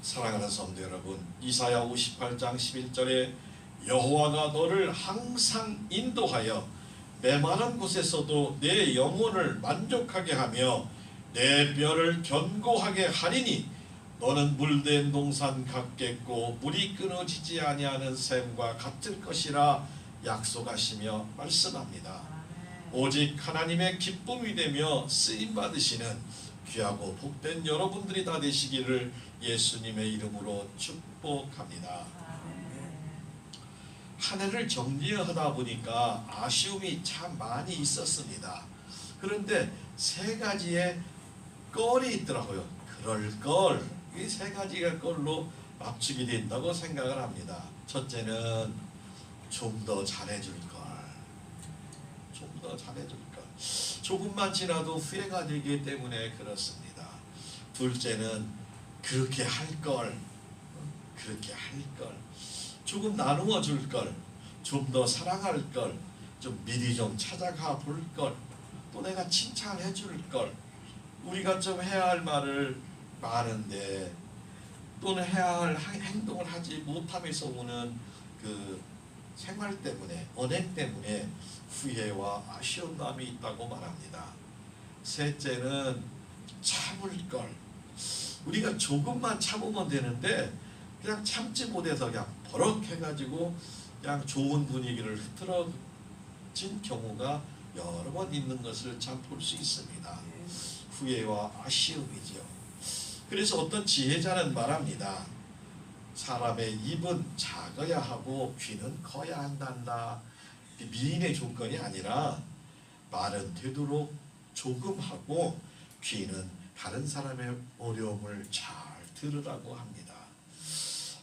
사랑하는 성도 여러분, 이사야 58장 11절에 여호와가 너를 항상 인도하여 메마른 곳에서도 내 영혼을 만족하게 하며 내 뼈를 견고하게 하리니 너는 물된 동산 같겠고 물이 끊어지지 아니하는 샘과 같을 것이라 약속하시며 말씀합니다. 오직 하나님의 기쁨이 되며 쓰임받으시는 귀하고 복된 여러분들이 다 되시기를 예수님의 이름으로 축복합니다. 한 해를 정리하다 보니까 아쉬움이 참 많이 있었습니다. 그런데 세 가지의 껄이 있더라고요. 그럴 걸, 이 세 가지가 껄로 맞추게 된다고 생각을 합니다. 첫째는 좀 더 잘해줄 걸, 좀 더 잘해줄 걸. 조금만 지나도 후회가 되기 때문에 그렇습니다. 둘째는 그렇게 할 걸, 그렇게 할 걸. 조금 나누어 줄 걸, 좀 더 사랑할 걸, 좀 미리 좀 찾아가 볼 걸, 또 내가 칭찬해 줄 걸. 우리가 좀 해야 할 말을 많은데 또는 해야 할 행동을 하지 못함에서 오는 그 생활 때문에, 언행 때문에 후회와 아쉬운 마음이 있다고 말합니다. 셋째는 참을 걸. 우리가 조금만 참으면 되는데 그냥 참지 못해서 그냥 버럭 해가지고 그냥 좋은 분위기를 흐트러진 경우가 여러 번 있는 것을 참 볼 수 있습니다. 후회와 아쉬움이죠. 그래서 어떤 지혜자는 말합니다. 사람의 입은 작아야 하고 귀는 커야 한단다. 미인의 조건이 아니라 말은 되도록 조금 하고 귀는 다른 사람의 어려움을 잘 들으라고 합니다.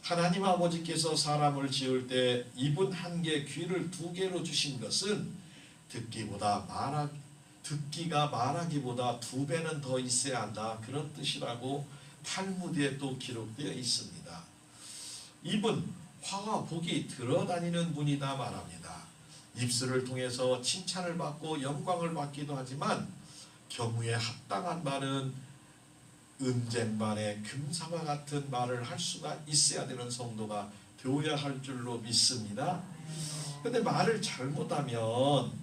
하나님 아버지께서 사람을 지을 때 입은 한 개, 귀를 두 개로 주신 것은 듣기가 말하기보다 두 배는 더 있어야 한다, 그런 뜻이라고 탈무드에 또 기록되어 있습니다. 입은 화와 복이 들어다니는 문이다 말합니다. 입술을 통해서 칭찬을 받고 영광을 받기도 하지만 경우에 합당한 말은 은쟁반의 금사와 같은 말을 할 수가 있어야 되는 성도가 되어야 할 줄로 믿습니다. 그런데 말을 잘못하면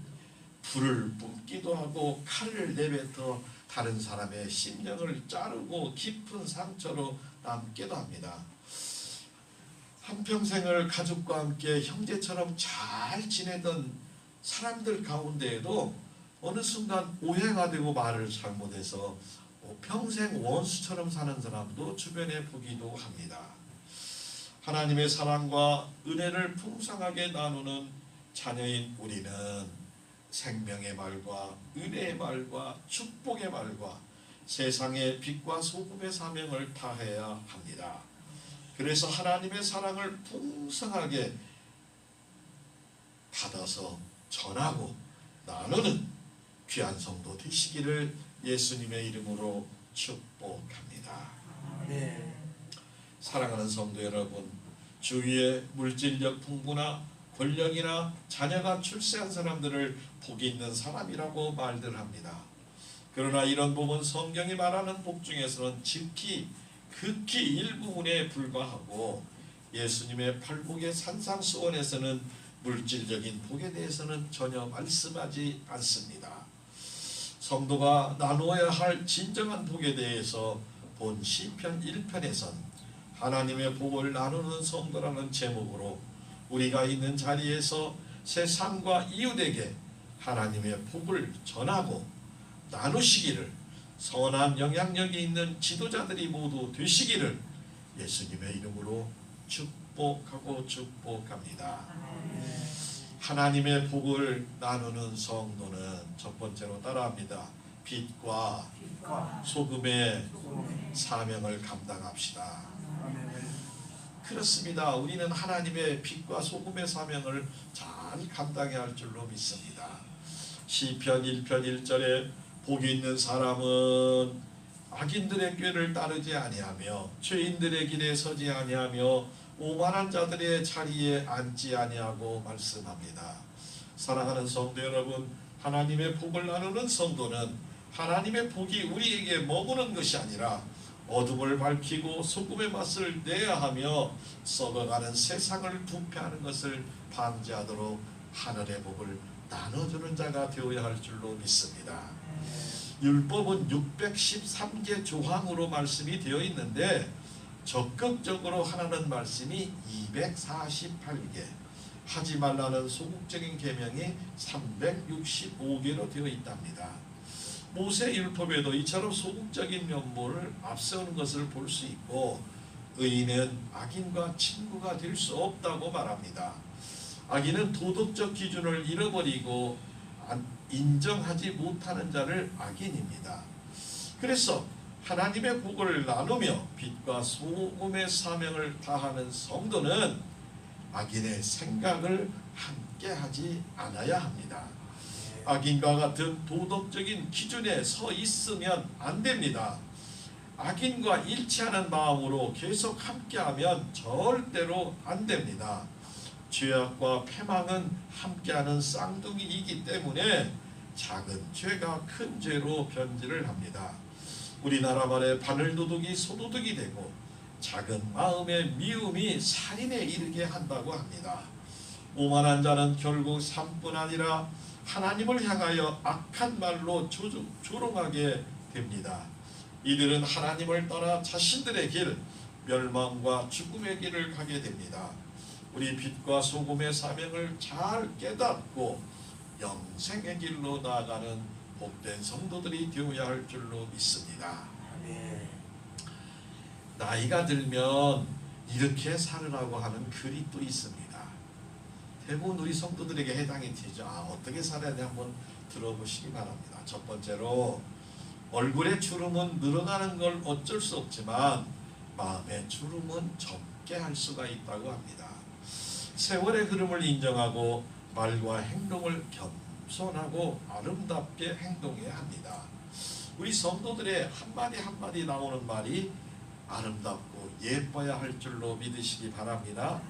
불을 뿜기도 하고 칼을 내뱉어 다른 사람의 심령을 자르고 깊은 상처로 남기도 합니다. 한평생을 가족과 함께 형제처럼 잘 지내던 사람들 가운데에도 어느 순간 오해가 되고 말을 잘못해서 평생 원수처럼 사는 사람도 주변에 보기도 합니다. 하나님의 사랑과 은혜를 풍성하게 나누는 자녀인 우리는 생명의 말과 은혜의 말과 축복의 말과 세상의 빛과 소금의 사명을 다해야 합니다. 그래서 하나님의 사랑을 풍성하게 받아서 전하고 나누는 귀한 성도 되시기를 예수님의 이름으로 축복합니다. 네. 사랑하는 성도 여러분, 주위에 물질력 풍부나 권력이나 자녀가 출세한 사람들을 복이 있는 사람이라고 말들 합니다. 그러나 이런 복은 성경이 말하는 복 중에서는 극히 일부분에 불과하고 예수님의 팔복의 산상수원에서는 물질적인 복에 대해서는 전혀 말씀하지 않습니다. 성도가 나누어야 할 진정한 복에 대해서 본 시편 1편에선 하나님의 복을 나누는 성도라는 제목으로 우리가 있는 자리에서 세상과 이웃에게 하나님의 복을 전하고 나누시기를, 선한 영향력이 있는 지도자들이 모두 되시기를 예수님의 이름으로 축복하고 축복합니다. 하나님의 복을 나누는 성도는 첫 번째로 따라합니다. 빛과 소금의 사명을 감당합시다. 그렇습니다. 우리는 하나님의 빛과 소금의 사명을 잘 감당해야 할 줄로 믿습니다. 시편 1편 1절에 복이 있는 사람은 악인들의 꾀를 따르지 아니하며 죄인들의 길에 서지 아니하며 오만한 자들의 자리에 앉지 아니하고 말씀합니다. 사랑하는 성도 여러분, 하나님의 복을 나누는 성도는 하나님의 복이 우리에게 머무는 것이 아니라 어둠을 밝히고 소금의 맛을 내야 하며 썩어가는 세상을 부패하는 것을 방지하도록 하늘의 복을 나눠주는 자가 되어야 할 줄로 믿습니다. 율법은 613개 조항으로 말씀이 되어 있는데 적극적으로 하라는 말씀이 248개, 하지 말라는 소극적인 계명이 365개로 되어 있답니다. 모세 율법에도 이처럼 소극적인 면모를 앞세우는 것을 볼 수 있고, 의인은 악인과 친구가 될 수 없다고 말합니다. 악인은 도덕적 기준을 잃어버리고 인정하지 못하는 자를 악인입니다. 그래서 하나님의 복을 나누며 빛과 소금의 사명을 다하는 성도는 악인의 생각을 함께하지 않아야 합니다. 악인과 같은 도덕적인 기준에 서 있으면 안 됩니다. 악인과 일치하는 마음으로 계속 함께하면 절대로 안 됩니다. 죄악과 패망은 함께하는 쌍둥이이기 때문에 작은 죄가 큰 죄로 변질을 합니다. 우리나라 말에 바늘도둑이 소도둑이 되고 작은 마음의 미움이 살인에 이르게 한다고 합니다. 오만한 자는 결국 삶뿐 아니라 하나님을 향하여 악한 말로 조롱하게 됩니다. 이들은 하나님을 떠나 자신들의 길, 멸망과 죽음의 길을 가게 됩니다. 우리 빛과 소금의 사명을 잘 깨닫고 영생의 길로 나아가는 복된 성도들이 되어야 할 줄로 믿습니다. 나이가 들면 이렇게 살으라고 하는 글이 또 있습니다. 대부분 우리 성도들에게 해당이 되죠. 어떻게 살아야 돼 한번 들어보시기 바랍니다. 첫 번째로, 얼굴의 주름은 늘어나는 걸 어쩔 수 없지만 마음의 주름은 적게 할 수가 있다고 합니다. 세월의 흐름을 인정하고 말과 행동을 겸손하고 아름답게 행동해야 합니다. 우리 성도들의 한마디 한마디 나오는 말이 아름답고 예뻐야 할 줄로 믿으시기 바랍니다.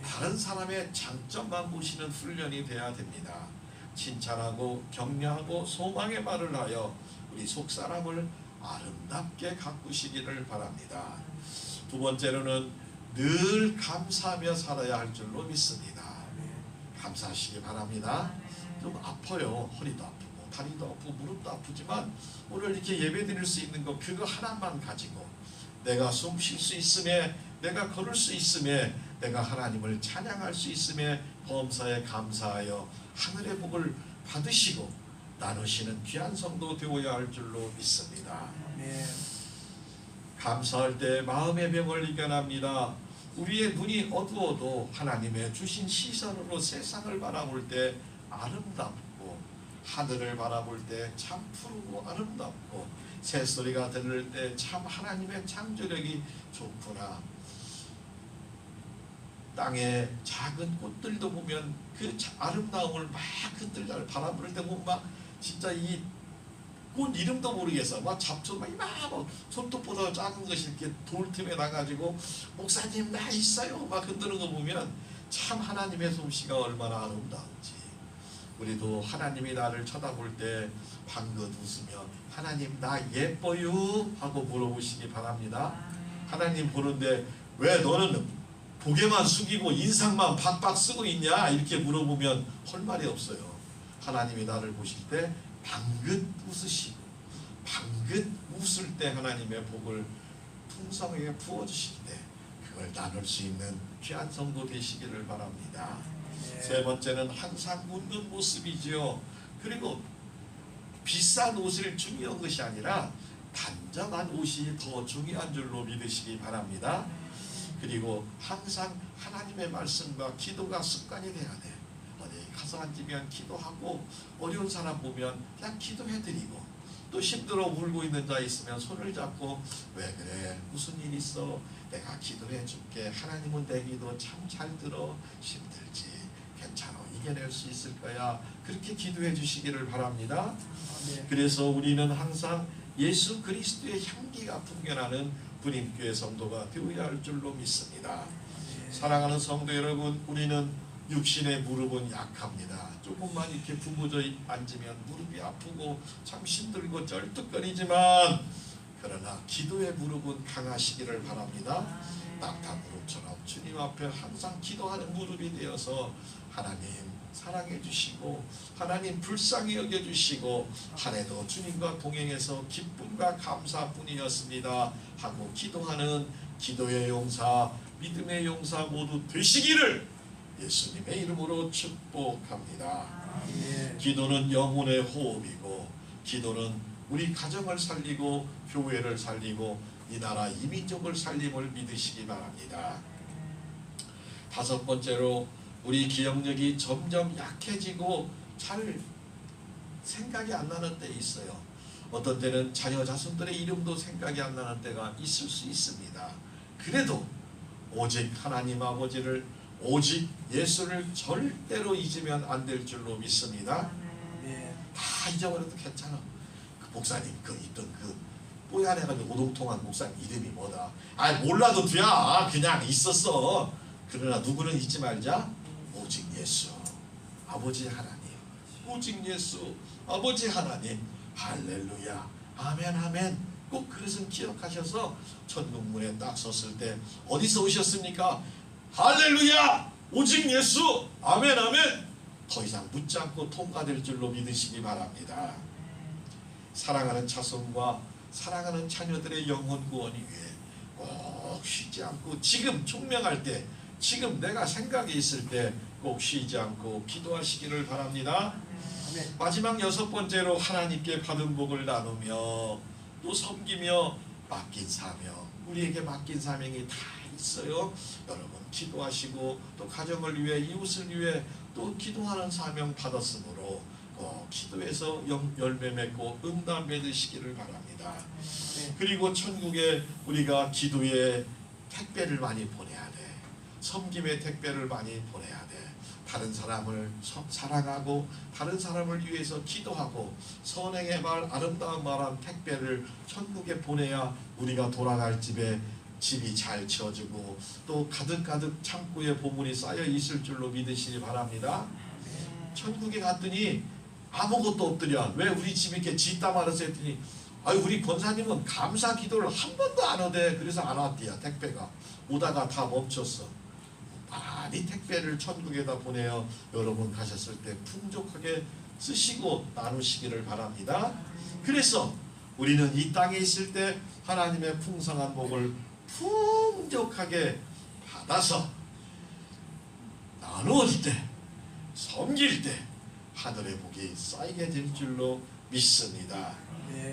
다른 사람의 장점만 보시는 훈련이 돼야 됩니다. 칭찬하고 격려하고 소망의 말을 하여 우리 속사람을 아름답게 가꾸시기를 바랍니다. 두 번째로는 늘 감사하며 살아야 할 줄로 믿습니다. 감사하시기 바랍니다. 좀 아파요. 허리도 아프고 다리도 아프고 무릎도 아프지만 오늘 이렇게 예배 드릴 수 있는 거 그거 하나만 가지고 내가 숨 쉴 수 있음에, 내가 걸을 수 있음에, 내가 하나님을 찬양할 수 있음에 범사에 감사하여 하늘의 복을 받으시고 나누시는 귀한 성도 되어야 할 줄로 믿습니다. 감사할 때 마음의 병을 이겨납니다. 우리의 눈이 어두워도 하나님의 주신 시선으로 세상을 바라볼 때 아름답고, 하늘을 바라볼 때 참 푸르고 아름답고, 새소리가 들릴 때 참 하나님의 창조력이 좋구나. 땅에 작은 꽃들도 보면 그 아름다움을 막 그들 바라볼 때 보면 막 진짜 이 꽃 이름도 모르겠어. 막 잡초 막 손톱보다 작은 것이 이렇게 돌 틈에 나가지고 목사님 나 있어요 막 흔드는 거 보면 참 하나님의 솜씨가 얼마나 아름다운지. 우리도 하나님이 나를 쳐다볼 때 방긋 웃으며 하나님 나 예뻐요 하고 물어보시기 바랍니다. 하나님 보는데 왜 너는 고개만 숙이고 인상만 박박 쓰고 있냐 이렇게 물어보면 할 말이 없어요. 하나님이 나를 보실 때 방긋 웃으시고 방긋 웃을 때 하나님의 복을 풍성하게 부어주시는데 그걸 나눌 수 있는 귀한 성도 되시기를 바랍니다. 세 번째는 항상 웃는 모습이지요. 그리고 비싼 옷을 중요한 것이 아니라 단정한 옷이 더 중요한 줄로 믿으시기 바랍니다. 그리고 항상 하나님의 말씀과 기도가 습관이 돼야 돼. 어디 가서 앉으면 기도하고 어려운 사람 보면 그냥 기도해드리고 또 힘들어 울고 있는 자 있으면 손을 잡고 왜 그래 무슨 일 있어 내가 기도해 줄게 하나님은 내 기도 참 잘 들어 힘들지 괜찮아 이겨낼 수 있을 거야 그렇게 기도해 주시기를 바랍니다. 그래서 우리는 항상 예수 그리스도의 향기가 풍겨나는 분인교회 성도가 되어야 할 줄로 믿습니다. 사랑하는 성도 여러분, 우리는 육신의 무릎은 약합니다. 조금만 이렇게 부부져 앉으면 무릎이 아프고 참 힘들고 쩔뚝거리지만 그러나 기도의 무릎은 강하시기를 바랍니다. 낙타 무릎처럼 주님 앞에 항상 기도하는 무릎이 되어서 하나님 사랑해 주시고 하나님 불쌍히 여겨 주시고 한 해도 주님과 동행해서 기쁨과 감사뿐이었습니다 하고 기도하는 기도의 용사, 믿음의 용사 모두 되시기를 예수님의 이름으로 축복합니다. 기도는 영혼의 호흡이고 기도는 우리 가정을 살리고 교회를 살리고 이 나라 이민족을 살림을 믿으시기 바랍니다. 다섯 번째로 우리 기억력이 점점 약해지고 잘 생각이 안 나는 때 있어요. 어떤 때는 자녀 자손들의 이름도 생각이 안 나는 때가 있을 수 있습니다. 그래도 오직 하나님 아버지를 오직 예수를 절대로 잊으면 안 될 줄로 믿습니다. 다 잊어버려도 괜찮아. 그 목사님 그 있던 그 뽀얀해가지고 오동통한 목사님 이름이 뭐다. 아 몰라도 돼야 그냥 있었어. 그러나 누구는 잊지 말자. 오직 예수 아버지 하나님, 오직 예수 아버지 하나님. 할렐루야 아멘 아멘. 꼭 그것은 기억하셔서 천국문에 딱 섰을 때 어디서 오셨습니까? 할렐루야 오직 예수 아멘 아멘. 더 이상 묻지 않고 통과될 줄로 믿으시기 바랍니다. 사랑하는 자손과 사랑하는 자녀들의 영혼 구원이 위해 꼭 쉬지 않고 지금 총명할 때 지금 내가 생각이 있을 때 꼭 쉬지 않고 기도하시기를 바랍니다. 마지막 여섯 번째로 하나님께 받은 복을 나누며 또 섬기며 맡긴 사명, 우리에게 맡긴 사명이 다 있어요. 여러분 기도하시고 또 가정을 위해 이웃을 위해 또 기도하는 사명 받았으므로 기도해서 열매 맺고 응답 받으시기를 바랍니다. 그리고 천국에 우리가 기도의 택배를 많이 보내야 돼. 섬김의 택배를 많이 보내야 돼. 다른 사람을 사랑하고 다른 사람을 위해서 기도하고 선행의 말 아름다운 말한 택배를 천국에 보내야 우리가 돌아갈 집이 잘 채워지고 또 가득가득 창고에 보물이 쌓여 있을 줄로 믿으시기 바랍니다. 천국에 갔더니 아무것도 없더냐. 왜 우리 집 이렇게 짓다 말았어 했더니 아유 우리 권사님은 감사 기도를 한 번도 안 하대. 그래서 안 왔대야. 택배가 오다가 다 멈췄어. 많이 택배를 천국에다 보내어 여러분 가셨을 때 풍족하게 쓰시고 나누시기를 바랍니다. 그래서 우리는 이 땅에 있을 때 하나님의 풍성한 복을 풍족하게 받아서 나누을 때 섬길 때 하늘의 복이 쌓이게 될 줄로 믿습니다.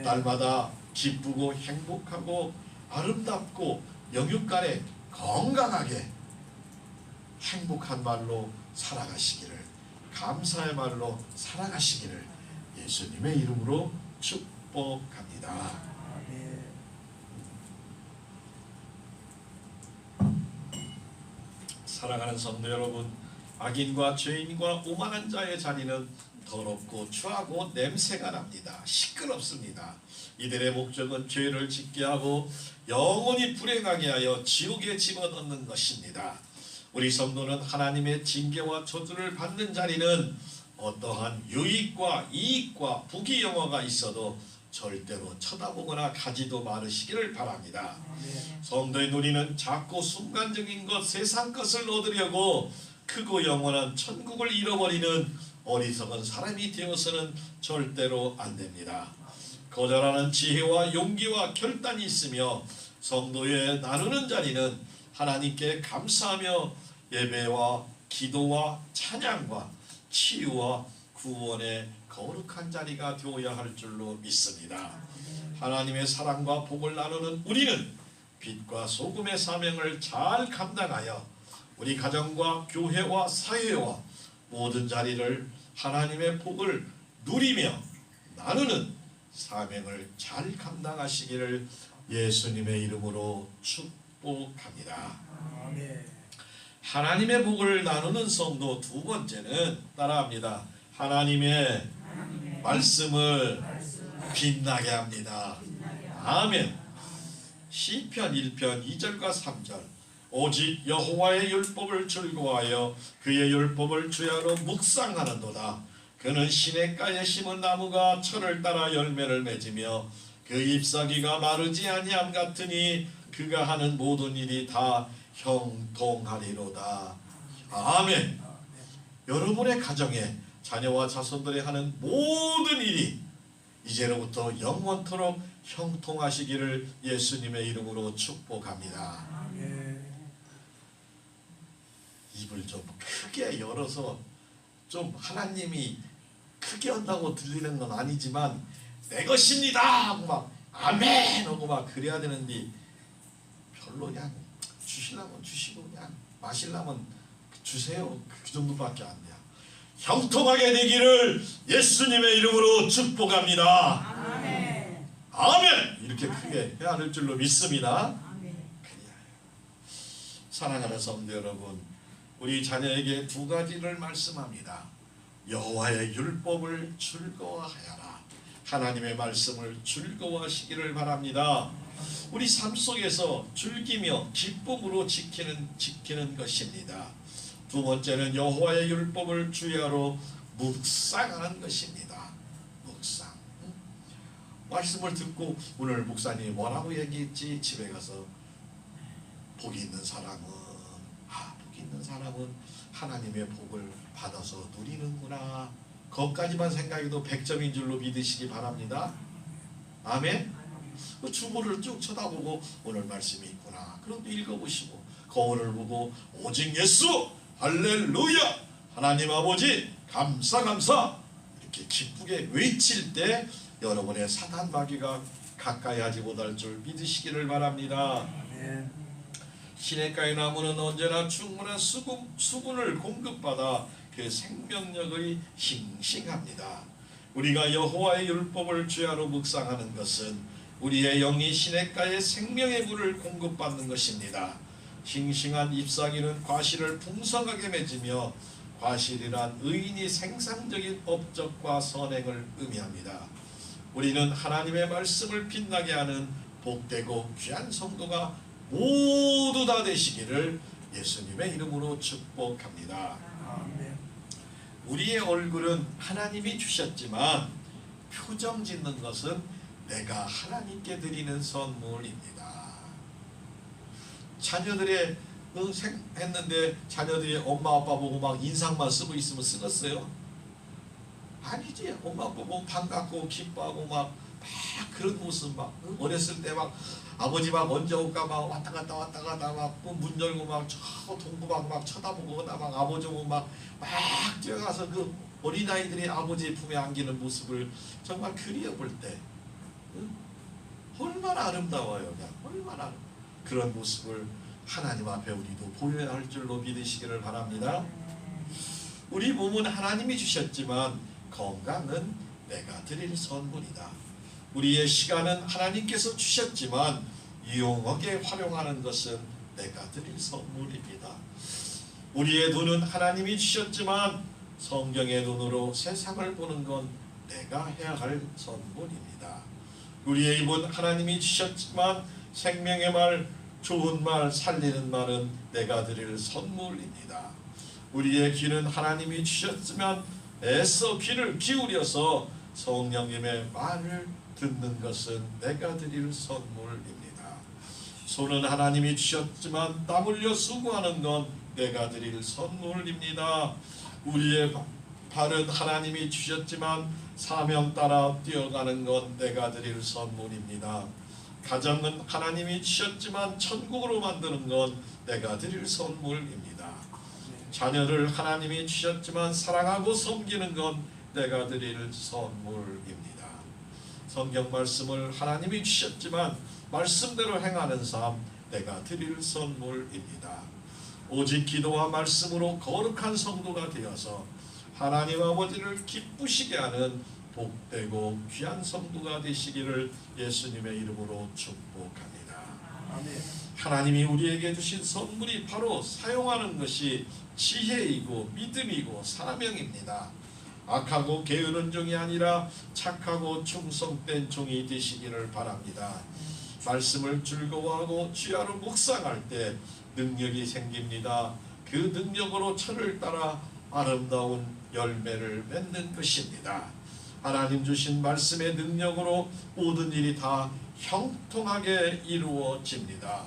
날마다 기쁘고 행복하고 아름답고 영육간에 건강하게 행복한 말로 살아가시기를 감사의 말로 살아가시기를 예수님의 이름으로 축복합니다. 사랑하는 성도 여러분, 악인과 죄인과 오만한 자의 자리는 더럽고 추하고 냄새가 납니다. 시끄럽습니다. 이들의 목적은 죄를 짓게 하고 영원히 불행하게 하여 지옥에 집어넣는 것입니다. 우리 성도는 하나님의 징계와 저주를 받는 자리는 어떠한 유익과 이익과 부귀영화가 있어도 절대로 쳐다보거나 가지도 말으시기를 바랍니다. 성도의 눈이는 작고 순간적인 것, 세상 것을 얻으려고 크고 영원한 천국을 잃어버리는 어리석은 사람이 되어서는 절대로 안 됩니다. 거절하는 지혜와 용기와 결단이 있으며 성도의 나누는 자리는 하나님께 감사하며 예배와 기도와 찬양과 치유와 구원의 거룩한 자리가 되어야 할 줄로 믿습니다. 하나님의 사랑과 복을 나누는 우리는 빛과 소금의 사명을 잘 감당하여 우리 가정과 교회와 사회와 모든 자리를 하나님의 복을 누리며 나누는 사명을 잘 감당하시기를 예수님의 이름으로 축복합니다. 하나님의 복을 나누는 성도 두 번째는 따라합니다. 하나님의 말씀을 빛나게 합니다. 아멘. 시편 1편 2절과 3절 오직 여호와의 율법을 즐거워하여 그의 율법을 주야로 묵상하는도다. 그는 시냇가에 심은 나무가 철을 따라 열매를 맺으며 그 잎사귀가 마르지 아니함 같으니 그가 하는 모든 일이 다 형통하리로다. 아멘. 여러분의 가정에 자녀와 자손들이 하는 모든 일이 이제로부터 영원토록 형통하시기를 예수님의 이름으로 축복합니다. 입을 좀 크게 열어서 좀 하나님이 크게 한다고 들리는 건 아니지만 내 것입니다 하고 막 아멘 하고 막 그래야 되는데 별로 그냥 주시려면 주시고 그냥 마시려면 주세요. 그 정도밖에 안 돼요. 형통하게 되기를 예수님의 이름으로 축복합니다. 아멘. 아멘. 이렇게 크게 해야 할 줄로 믿습니다. 아멘. 사랑하는 성도 여러분, 우리 자녀에게 두 가지를 말씀합니다. 여호와의 율법을 즐거워하여라. 하나님의 말씀을 즐거워하시기를 바랍니다. 우리 삶 속에서 즐기며 기쁨으로 지키는 것입니다. 두 번째는 여호와의 율법을 주야로 묵상하는 것입니다. 묵상. 말씀을 듣고 오늘 목사님이 뭐라고 얘기했지? 집에 가서 복이 있는 사람은 복이 있는 사람은 하나님의 복을 받아서 누리는구나. 그것까지만 생각해도 100점인 줄로 믿으시기 바랍니다. 아멘. 그 주보를 쭉 쳐다보고 오늘 말씀이 있구나. 그럼 읽어보시고 거울을 보고 오직 예수 할렐루야 하나님 아버지 감사 이렇게 기쁘게 외칠 때 여러분의 사단 마귀가 가까이 하지 못할 줄 믿으시기를 바랍니다. 시냇가의 나무는 언제나 충분한 수분을 공급받아 그 생명력이 싱싱합니다. 우리가 여호와의 율법을 주야로 묵상하는 것은 우리의 영이 시냇가의 생명의 물을 공급받는 것입니다. 싱싱한 잎사귀는 과실을 풍성하게 맺으며 과실이란 의인이 생산적인 업적과 선행을 의미합니다. 우리는 하나님의 말씀을 빛나게 하는 복되고 귀한 성도가 모두 다 되시기를 예수님의 이름으로 축복합니다. 우리의 얼굴은 하나님이 주셨지만 표정 짓는 것은 내가 하나님께 드리는 선물입니다. 자녀들의 했는데 자녀들이 엄마 아빠 보고 막 인상만 쓰고 있으면 쓰겠어요? 아니지. 엄마 아빠 보고 반갑고 기뻐하고 막 그런 모습 막 어렸을 때 막 아버지 막 언제 올까 막 왔다 갔다 막 문 열고 막 저 동구 막 쳐다보거나 막 아버지 오고 막 뛰어가서 그 어린아이들이 아버지의 품에 안기는 모습을 정말 그리워볼 때 얼마나 아름다워요. 그냥 얼마나 그런 모습을 하나님 앞에 우리도 보여야 할 줄로 믿으시기를 바랍니다. 우리 몸은 하나님이 주셨지만 건강은 내가 드릴 선물이다. 우리의 시간은 하나님께서 주셨지만 유용하게 활용하는 것은 내가 드릴 선물입니다. 우리의 눈은 하나님이 주셨지만 성경의 눈으로 세상을 보는 건 내가 해야 할 선물입니다. 우리의 입은 하나님이 주셨지만 생명의 말, 좋은 말, 살리는 말은 내가 드릴 선물입니다. 우리의 귀는 하나님이 주셨지만 애써 귀를 기울여서 성령님의 말을 듣는 것은 내가 드릴 선물입니다. 손은 하나님이 주셨지만 땀 흘려 수고하는 건 내가 드릴 선물입니다. 우리의 발은 하나님이 주셨지만 사명 따라 뛰어가는 건 내가 드릴 선물입니다. 가정은 하나님이 주셨지만 천국으로 만드는 건 내가 드릴 선물입니다. 자녀를 하나님이 주셨지만 사랑하고 섬기는 건 내가 드릴 선물입니다. 성경 말씀을 하나님이 주셨지만 말씀대로 행하는 삶 내가 드릴 선물입니다. 오직 기도와 말씀으로 거룩한 성도가 되어서 하나님 아버지를 기쁘시게 하는 복되고 귀한 성도가 되시기를 예수님의 이름으로 축복합니다. 아멘. 하나님이 우리에게 주신 선물이 바로 사용하는 것이 지혜이고 믿음이고 사명입니다. 악하고 게으른 종이 아니라 착하고 충성된 종이 되시기를 바랍니다. 말씀을 즐거워하고 주야로 묵상할 때 능력이 생깁니다. 그 능력으로 철을 따라 아름다운 열매를 맺는 것입니다. 하나님 주신 말씀의 능력으로 모든 일이 다 형통하게 이루어집니다.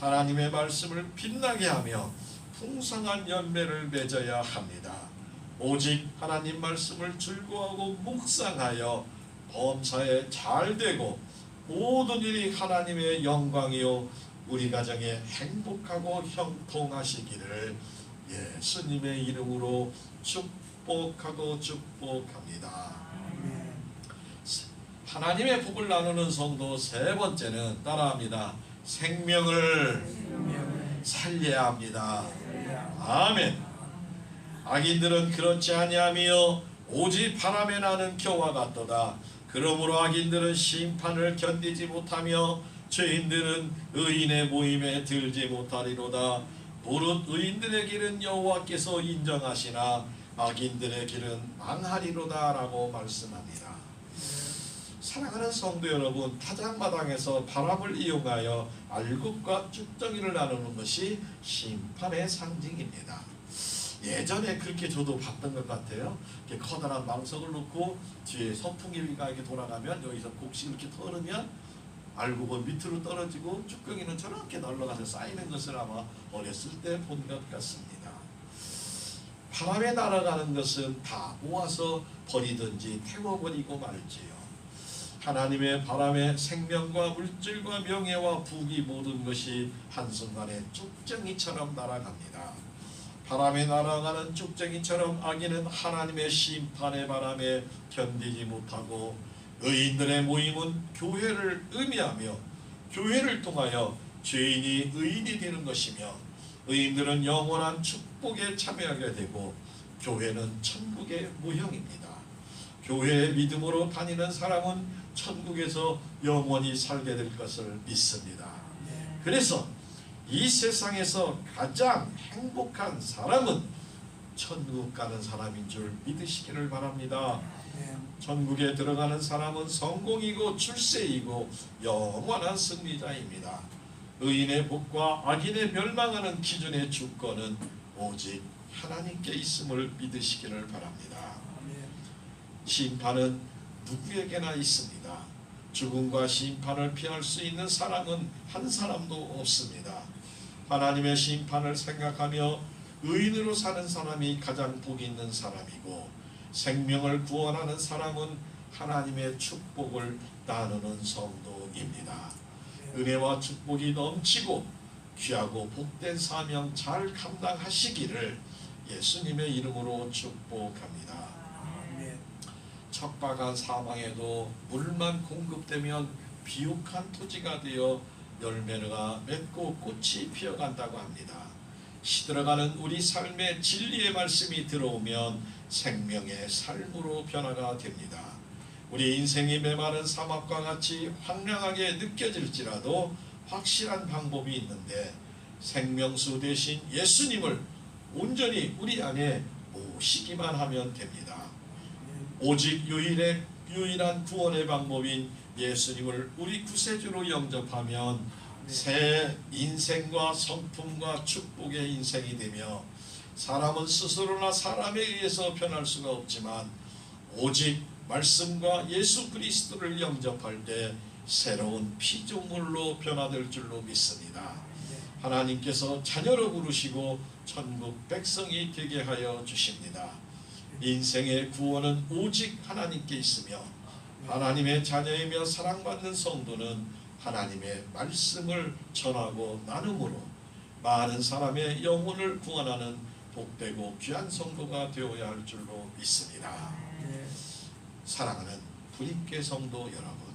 하나님의 말씀을 빛나게 하며 풍성한 열매를 맺어야 합니다. 오직 하나님 말씀을 즐거워하고 묵상하여 범사에 잘되고 모든 일이 하나님의 영광이요 우리 가정에 행복하고 형통하시기를 예수님의 이름으로 축복하고 축복합니다. 하나님의 복을 나누는 성도 세 번째는 따라합니다. 생명을 살려야 합니다. 아멘. 악인들은 그렇지 아니하며 오직 바람에 나는 겨와 같도다. 그러므로 악인들은 심판을 견디지 못하며 죄인들은 의인의 모임에 들지 못하리로다. 무릇 의인들의 길은 여호와께서 인정하시나 악인들의 길은 망하리로다 라고 말씀합니다. 사랑하는 성도 여러분, 타작마당에서 바람을 이용하여 알곡과 쭉정이를 나누는 것이 심판의 상징입니다. 예전에 그렇게 저도 봤던 것 같아요. 이렇게 커다란 망석을 놓고 뒤에 선풍기가 이렇게 돌아가면 여기서 곡식 이렇게 털으면 알곡은 밑으로 떨어지고 쭈꾸기는 저렇게 날아가서 쌓이는 것을 아마 어렸을 때 본 것 같습니다. 바람에 날아가는 것은 다 모아서 버리든지 태워버리고 말지요. 하나님의 바람에 생명과 물질과 명예와 부귀 모든 것이 한순간에 쭉정이처럼 날아갑니다. 바람에 날아가는 쭉정이처럼 악인은 하나님의 심판의 바람에 견디지 못하고 의인들의 모임은 교회를 의미하며 교회를 통하여 죄인이 의인이 되는 것이며 의인들은 영원한 축복에 참여하게 되고 교회는 천국의 모형입니다. 교회의 믿음으로 다니는 사람은 천국에서 영원히 살게 될 것을 믿습니다. 그래서 이 세상에서 가장 행복한 사람은 천국 가는 사람인 줄 믿으시기를 바랍니다. 천국에 들어가는 사람은 성공이고 출세이고 영원한 승리자입니다. 의인의 복과 악인의 멸망하는 기준의 주권은 오직 하나님께 있음을 믿으시기를 바랍니다. 심판은 누구에게나 있습니다. 죽음과 심판을 피할 수 있는 사람은 한 사람도 없습니다. 하나님의 심판을 생각하며 의인으로 사는 사람이 가장 복 있는 사람이고 생명을 구원하는 사람은 하나님의 축복을 나누는 성도입니다. 은혜와 축복이 넘치고 귀하고 복된 사명 잘 감당하시기를 예수님의 이름으로 축복합니다. 척박한 사방에도 물만 공급되면 비옥한 토지가 되어 열매가 맺고 꽃이 피어간다고 합니다. 시들어가는 우리 삶에 진리의 말씀이 들어오면 생명의 삶으로 변화가 됩니다. 우리 인생이 메마른 사막과 같이 황량하게 느껴질지라도 확실한 방법이 있는데 생명수 대신 예수님을 온전히 우리 안에 모시기만 하면 됩니다. 오직 유일한 구원의 방법인 예수님을 우리 구세주로 영접하면 새 인생과 성품과 축복의 인생이 되며 사람은 스스로나 사람에 의해서 변할 수가 없지만 오직 말씀과 예수 그리스도를 영접할 때 새로운 피조물로 변화될 줄로 믿습니다. 하나님께서 자녀로 부르시고 천국 백성이 되게 하여 주십니다. 인생의 구원은 오직 하나님께 있으며 하나님의 자녀이며 사랑받는 성도는 하나님의 말씀을 전하고 나눔으로 많은 사람의 영혼을 구원하는 복되고 귀한 성도가 되어야 할 줄로 믿습니다. 사랑하는 불임계 성도 여러분,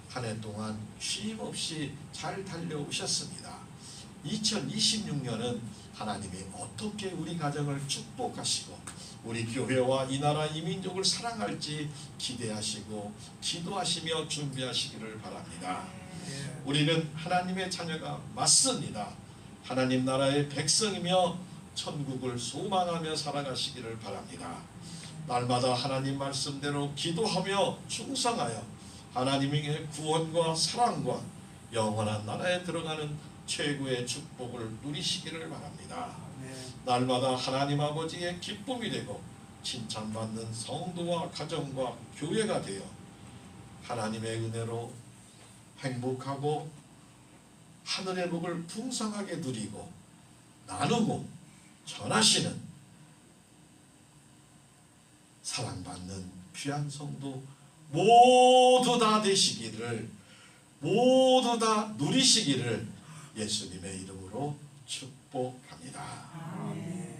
한 해 동안 쉼 없이 잘 달려오셨습니다. 2026년은 하나님이 어떻게 우리 가정을 축복하시고 우리 교회와 이 나라 이 민족을 사랑할지 기대하시고 기도하시며 준비하시기를 바랍니다. 우리는 하나님의 자녀가 맞습니다. 하나님 나라의 백성이며 천국을 소망하며 살아가시기를 바랍니다. 날마다 하나님 말씀대로 기도하며 충성하여 하나님의 구원과 사랑과 영원한 나라에 들어가는 최고의 축복을 누리시기를 바랍니다. 날마다 하나님 아버지의 기쁨이 되고 칭찬받는 성도와 가정과 교회가 되어 하나님의 은혜로 행복하고 하늘의 복을 풍성하게 누리고 나누고 전하시는 사랑받는 귀한 성도 모두 다 되시기를, 모두 다 누리시기를 예수님의 이름으로 축복합니다. 아멘.